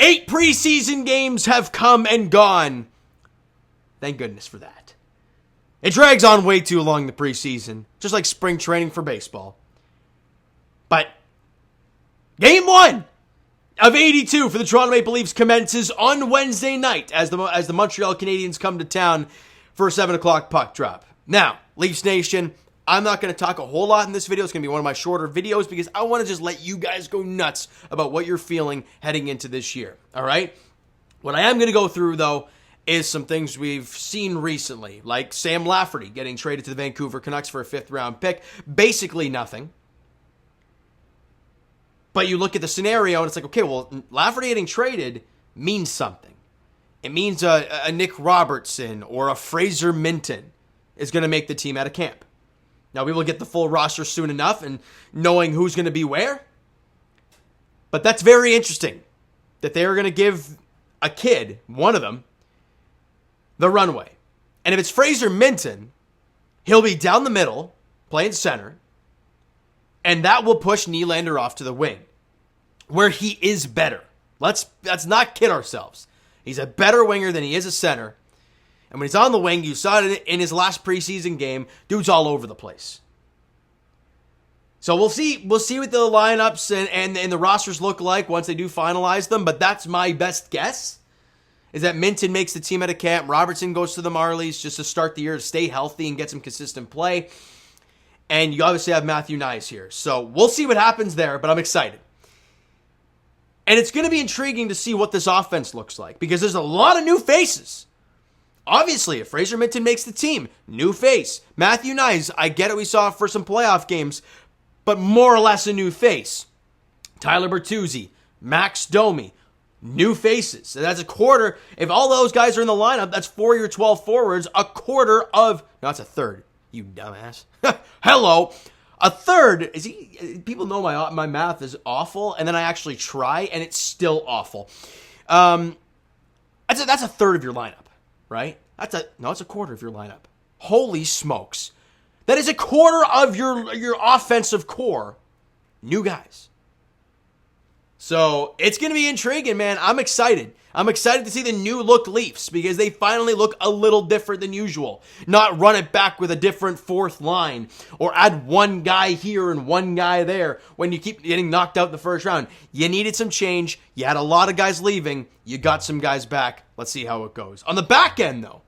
8 preseason games have come and gone. Thank goodness for that. It drags on way too long, the preseason, just like spring training for baseball. But game 1 of 82 for the Toronto Maple Leafs commences on Wednesday night as the Montreal Canadiens come to town for a 7 o'clock puck drop. Now, Leafs Nation, I'm not going to talk a whole lot in this video. It's going to be one of my shorter videos because I want to just let you guys go nuts about what you're feeling heading into this year. All right? What I am going to go through, though, is some things we've seen recently, like Sam Lafferty getting traded to the Vancouver Canucks for a 5th-round pick. Basically nothing. But you look at the scenario, and it's like, okay, well, Lafferty getting traded means something. It means a Nick Robertson or a Fraser Minton is going to make the team out of camp. Now, we will get the full roster soon enough and knowing who's going to be where. But that's very interesting that they're going to give a kid, one of them, the runway. And if it's Fraser Minton, he'll be down the middle, playing center, and that will push Nylander off to the wing, where he is better. Let's not kid ourselves. He's a better winger than he is a center. And when he's on the wing, you saw it in his last preseason game, dude's all over the place. So we'll see what the lineups and the rosters look like once they do finalize them, but that's my best guess, is that Minton makes the team out of camp, Robertson goes to the Marlies just to start the year, to stay healthy and get some consistent play, and you obviously have Matthew Knies here. So we'll see what happens there, but I'm excited. And it's going to be intriguing to see what this offense looks like, because there's a lot of new faces. Obviously, if Fraser Minton makes the team, new face. Matthew Knies, I get it, we saw it for some playoff games, but more or less a new face. Tyler Bertuzzi, Max Domi, new faces. So that's a quarter. If all those guys are in the lineup, that's 4 of your 12 forwards, a quarter of, no, that's a third, you dumbass. Hello. A third, people know my math is awful, and then I actually try, and it's still awful. That's a third of your lineup. Right? It's a quarter of your lineup. Holy smokes. That is a quarter of your offensive core. New guys. So, it's going to be intriguing, man. I'm excited. I'm excited to see the new look Leafs because they finally look a little different than usual. Not run it back with a different fourth line or add one guy here and one guy there when you keep getting knocked out in the first round. You needed some change. You had a lot of guys leaving. You got some guys back. Let's see how it goes. On the back end, though,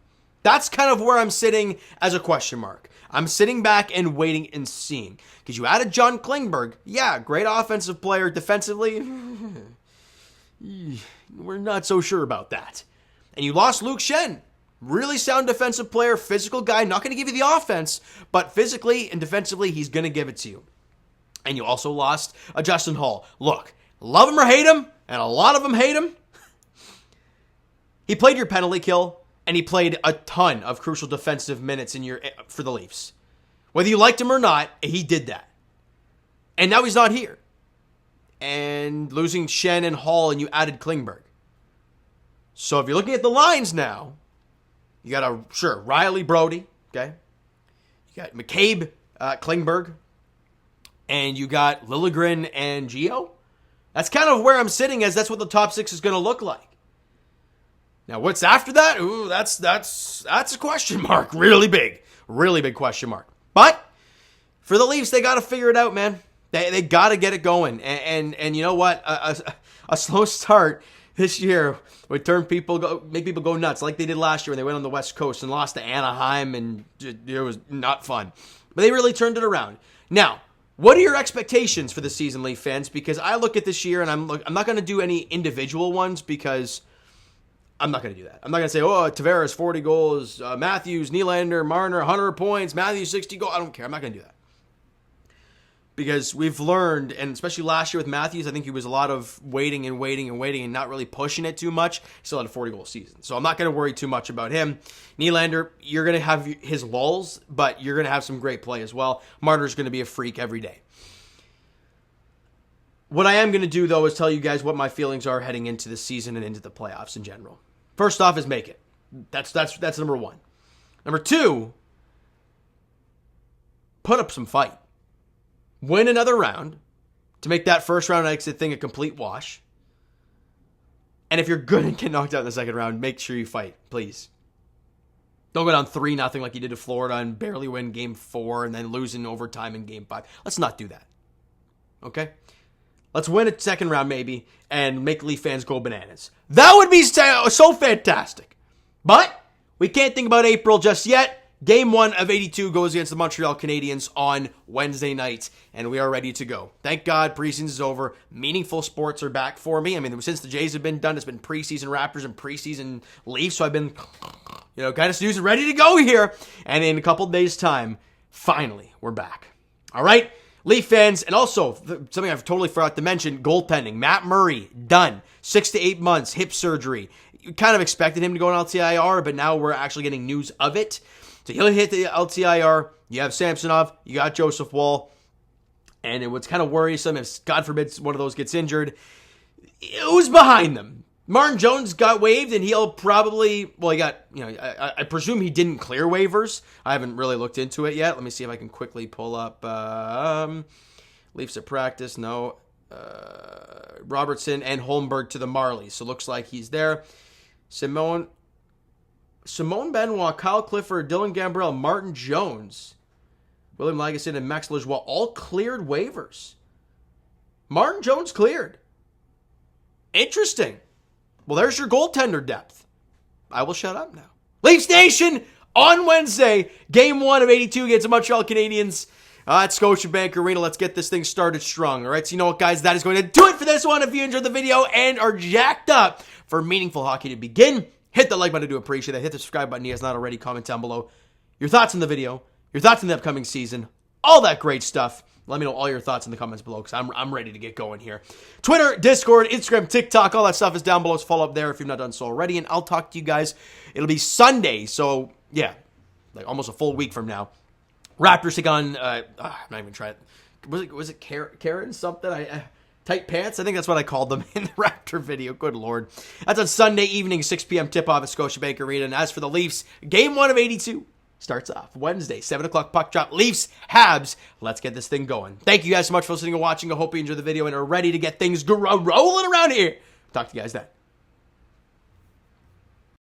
that's kind of where I'm sitting as a question mark. I'm sitting back and waiting and seeing. Because you added John Klingberg. Yeah, great offensive player. Defensively, we're not so sure about that. And you lost Luke Schenn. Really sound defensive player, physical guy. Not going to give you the offense, but physically and defensively, he's going to give it to you. And you also lost a Justin Holl. Look, love him or hate him, and a lot of them hate him. He played your penalty kill, and he played a ton of crucial defensive minutes for the Leafs. Whether you liked him or not, he did that. And now he's not here. And losing Schenn and Hall, and you added Klingberg. So if you're looking at the lines now, you got Riley Brody, okay? You got McCabe, Klingberg, and you got Liljegren and Gio. That's kind of where I'm sitting, as that's what the top 6 is going to look like. Now, what's after that? Ooh, that's a question mark. Really big question mark. But for the Leafs, they got to figure it out, man. They got to get it going. And you know what? A slow start this year would make people go nuts, like they did last year when they went on the West Coast and lost to Anaheim, and it was not fun. But they really turned it around. Now, what are your expectations for the season, Leaf fans? Because I look at this year, and I'm not going to do any individual ones because I'm not going to do that. I'm not going to say, Tavares, 40 goals, Matthews, Nylander, Marner, 100 points, Matthews, 60 goals. I don't care. I'm not going to do that. Because we've learned, and especially last year with Matthews, I think he was a lot of waiting and not really pushing it too much. He still had a 40-goal season. So I'm not going to worry too much about him. Nylander, you're going to have his lulls, but you're going to have some great play as well. Marner's going to be a freak every day. What I am going to do, though, is tell you guys what my feelings are heading into the season and into the playoffs in general. First off is make it. That's number one. Number two, put up some fight. Win another round to make that first round exit thing a complete wash. And if you're going to get knocked out in the second round, make sure you fight, please. Don't go down 3-0 like you did to Florida and barely win game 4 and then lose in overtime in game 5. Let's not do that. Okay? Let's win a second round maybe and make Leaf fans go bananas. That would be so fantastic. But we can't think about April just yet. Game 1 of 82 goes against the Montreal Canadiens on Wednesday night, and we are ready to go. Thank God preseason is over. Meaningful sports are back for me. I mean, since the Jays have been done, it's been preseason Raptors and preseason Leafs, so I've been, kind of snoozing, ready to go here. And in a couple days' time, finally, we're back. All right, Leaf fans, and also something I've totally forgot to mention, goaltending. Matt Murray, done. 6 to 8 months, hip surgery. You kind of expected him to go on LTIR, but now we're actually getting news of it. So he'll hit the LTIR. You have Samsonov. You got Joseph Woll. And what's kind of worrisome, if God forbid one of those gets injured, who's behind them? Martin Jones got waived, and he'll probably, he got, I presume he didn't clear waivers. I haven't really looked into it yet. Let me see if I can quickly pull up Leafs at practice. No. Robertson and Holmberg to the Marlies. So looks like he's there. Simone Benoit, Kyle Clifford, Dylan Gambrell, Martin Jones, William Lagesson, and Max Lajoie all cleared waivers. Martin Jones cleared. Interesting. Well, there's your goaltender depth. I will shut up now. Leafs Nation, on Wednesday, Game 1 of 82 against the Montreal Canadiens at Scotiabank Arena. Let's get this thing started strong. All right, so you know what, guys? That is going to do it for this one. If you enjoyed the video and are jacked up for meaningful hockey to begin, hit the like button, I do appreciate that. Hit the subscribe button if it's not already. Comment down below your thoughts on the video, your thoughts on the upcoming season, all that great stuff. Let me know all your thoughts in the comments below because I'm ready to get going here. Twitter, Discord, Instagram, TikTok, all that stuff is down below. So follow up there if you've not done so already. And I'll talk to you guys. It'll be Sunday, so yeah, like almost a full week from now. Raptors take on, I'm not even trying. Was it Karen something? Tight pants? I think that's what I called them in the Raptor video. Good Lord. That's on Sunday evening, 6 p.m. tip-off at Scotiabank Arena. And as for the Leafs, Game 1 of 82 starts off Wednesday, 7 o'clock puck drop. Leafs, Habs. Let's get this thing going. Thank you guys so much for listening and watching. I hope you enjoyed the video and are ready to get things rolling around here. Talk to you guys then.